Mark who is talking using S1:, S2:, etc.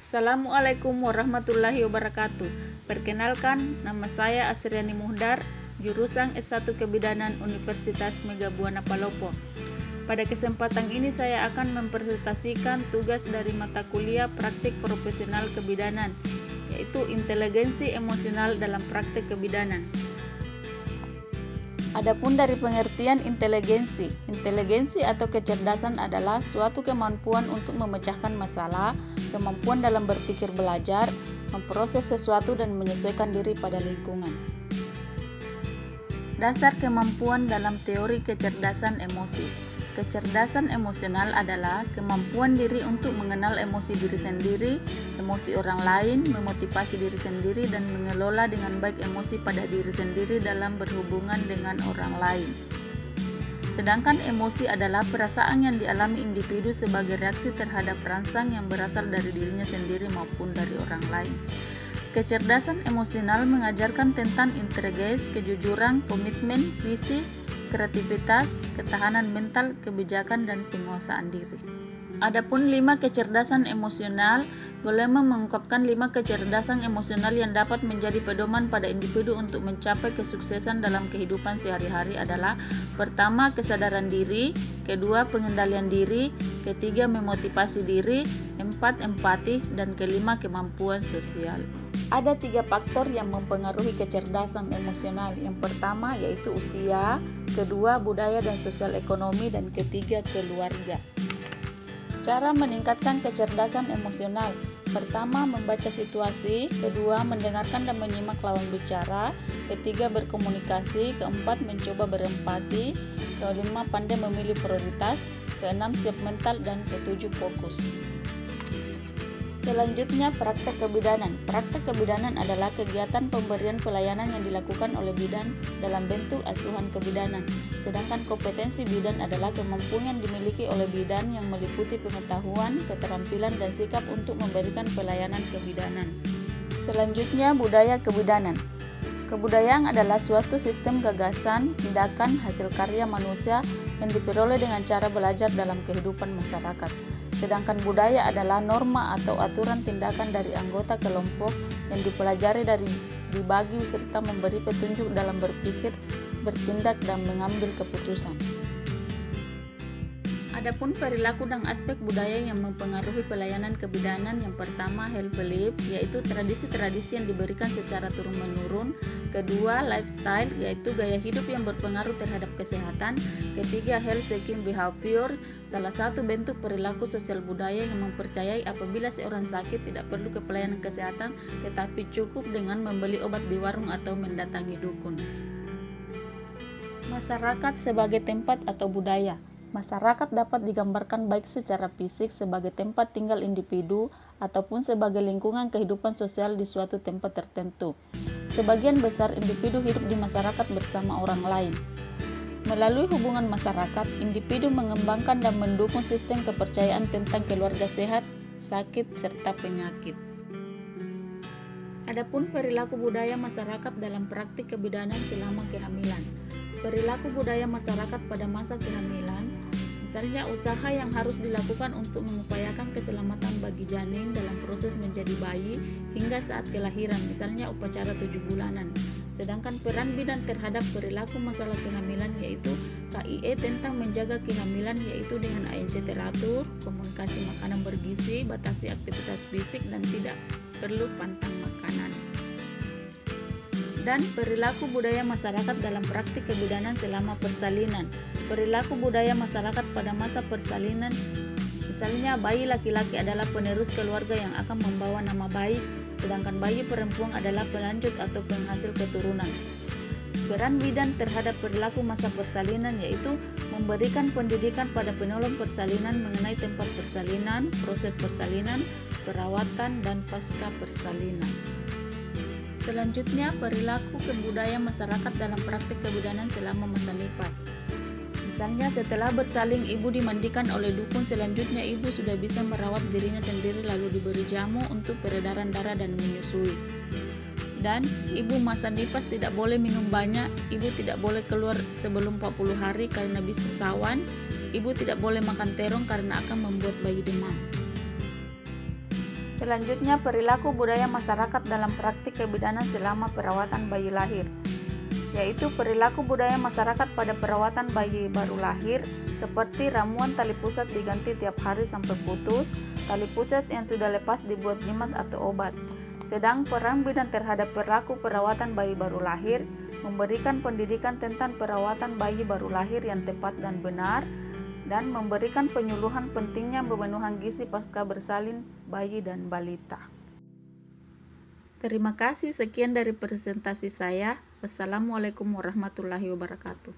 S1: Assalamualaikum warahmatullahi wabarakatuh. Perkenalkan, nama saya Asriani Muhdar, jurusan S1 Kebidanan Universitas Mega Buana Palopo. Pada kesempatan ini saya akan mempresentasikan tugas dari mata kuliah Praktik Profesional Kebidanan, yaitu Inteligensi Emosional dalam Praktik Kebidanan. Adapun dari pengertian inteligensi atau kecerdasan adalah suatu kemampuan untuk memecahkan masalah, kemampuan dalam berpikir belajar, memproses sesuatu dan menyesuaikan diri pada lingkungan. Dasar kemampuan dalam teori kecerdasan emosi. Kecerdasan emosional adalah kemampuan diri untuk mengenal emosi diri sendiri, emosi orang lain, memotivasi diri sendiri, dan mengelola dengan baik emosi pada diri sendiri dalam berhubungan dengan orang lain. Sedangkan emosi adalah perasaan yang dialami individu sebagai reaksi terhadap rangsang yang berasal dari dirinya sendiri maupun dari orang lain. Kecerdasan emosional mengajarkan tentang integritas, kejujuran, komitmen, visi, kreativitas, ketahanan mental, kebijakan, dan penguasaan diri. Adapun 5 kecerdasan emosional, Goleman mengungkapkan 5 kecerdasan emosional yang dapat menjadi pedoman pada individu untuk mencapai kesuksesan dalam kehidupan sehari-hari adalah: pertama, kesadaran diri; kedua, pengendalian diri; ketiga, memotivasi diri; 4, empati; dan kelima, kemampuan sosial. Ada 3 faktor yang mempengaruhi kecerdasan emosional. Yang pertama yaitu usia, kedua budaya dan sosial ekonomi, dan ketiga keluarga. Cara meningkatkan kecerdasan emosional: pertama, membaca situasi; kedua, mendengarkan dan menyimak lawan bicara; ketiga, berkomunikasi; keempat, mencoba berempati; kelima, pandai memilih prioritas; keenam, siap mental; dan ketujuh, fokus. Selanjutnya, praktek kebidanan. Praktek kebidanan adalah kegiatan pemberian pelayanan yang dilakukan oleh bidan dalam bentuk asuhan kebidanan. Sedangkan kompetensi bidan adalah kemampuan yang dimiliki oleh bidan yang meliputi pengetahuan, keterampilan, dan sikap untuk memberikan pelayanan kebidanan. Selanjutnya, budaya kebidanan. Kebudayaan adalah suatu sistem gagasan, tindakan, hasil karya manusia yang diperoleh dengan cara belajar dalam kehidupan masyarakat. Sedangkan budaya adalah norma atau aturan tindakan dari anggota kelompok yang dipelajari dari dibagi serta memberi petunjuk dalam berpikir, bertindak, dan mengambil keputusan. Adapun perilaku dan aspek budaya yang mempengaruhi pelayanan kebidanan, yang pertama, health belief, yaitu tradisi-tradisi yang diberikan secara turun-menurun; kedua, lifestyle, yaitu gaya hidup yang berpengaruh terhadap kesehatan; ketiga, health seeking behavior, salah satu bentuk perilaku sosial budaya yang mempercayai apabila seorang sakit tidak perlu ke pelayanan kesehatan, tetapi cukup dengan membeli obat di warung atau mendatangi dukun. Masyarakat sebagai tempat atau budaya. Masyarakat dapat digambarkan baik secara fisik sebagai tempat tinggal individu ataupun sebagai lingkungan kehidupan sosial di suatu tempat tertentu. Sebagian besar individu hidup di masyarakat bersama orang lain. Melalui hubungan masyarakat, individu mengembangkan dan mendukung sistem kepercayaan tentang keluarga sehat, sakit, serta penyakit. Adapun perilaku budaya masyarakat dalam praktik kebidanan selama kehamilan. Perilaku budaya masyarakat pada masa kehamilan, misalnya usaha yang harus dilakukan untuk mengupayakan keselamatan bagi janin dalam proses menjadi bayi hingga saat kelahiran, misalnya upacara 7 bulanan. Sedangkan peran bidan terhadap perilaku masalah kehamilan yaitu KIE tentang menjaga kehamilan, yaitu dengan ANC teratur, komunikasi makanan bergizi, batasi aktivitas fisik, dan tidak perlu pantang makanan. Dan perilaku budaya masyarakat dalam praktik kebidanan selama persalinan. Perilaku budaya masyarakat pada masa persalinan, misalnya bayi laki-laki adalah penerus keluarga yang akan membawa nama baik, sedangkan bayi perempuan adalah pelanjut atau penghasil keturunan. Peran bidan terhadap perilaku masa persalinan yaitu memberikan pendidikan pada penolong persalinan mengenai tempat persalinan, proses persalinan, perawatan, dan pasca persalinan. Selanjutnya, perilaku kebudayaan masyarakat dalam praktik kebidanan selama masa nifas. Misalnya, setelah bersalin ibu dimandikan oleh dukun, selanjutnya ibu sudah bisa merawat dirinya sendiri lalu diberi jamu untuk peredaran darah dan menyusui. Dan ibu masa nifas tidak boleh minum banyak, ibu tidak boleh keluar sebelum 40 hari karena bisa sawan, ibu tidak boleh makan terong karena akan membuat bayi demam. Selanjutnya, perilaku budaya masyarakat dalam praktik kebidanan selama perawatan bayi lahir, yaitu perilaku budaya masyarakat pada perawatan bayi baru lahir, seperti ramuan tali pusat diganti tiap hari sampai putus, tali pusat yang sudah lepas dibuat jimat atau obat. Sedang peran bidan terhadap perilaku perawatan bayi baru lahir, memberikan pendidikan tentang perawatan bayi baru lahir yang tepat dan benar, dan memberikan penyuluhan pentingnya pemenuhan gizi pasca bersalin bayi dan balita. Terima kasih, sekian dari presentasi saya. Wassalamualaikum warahmatullahi wabarakatuh.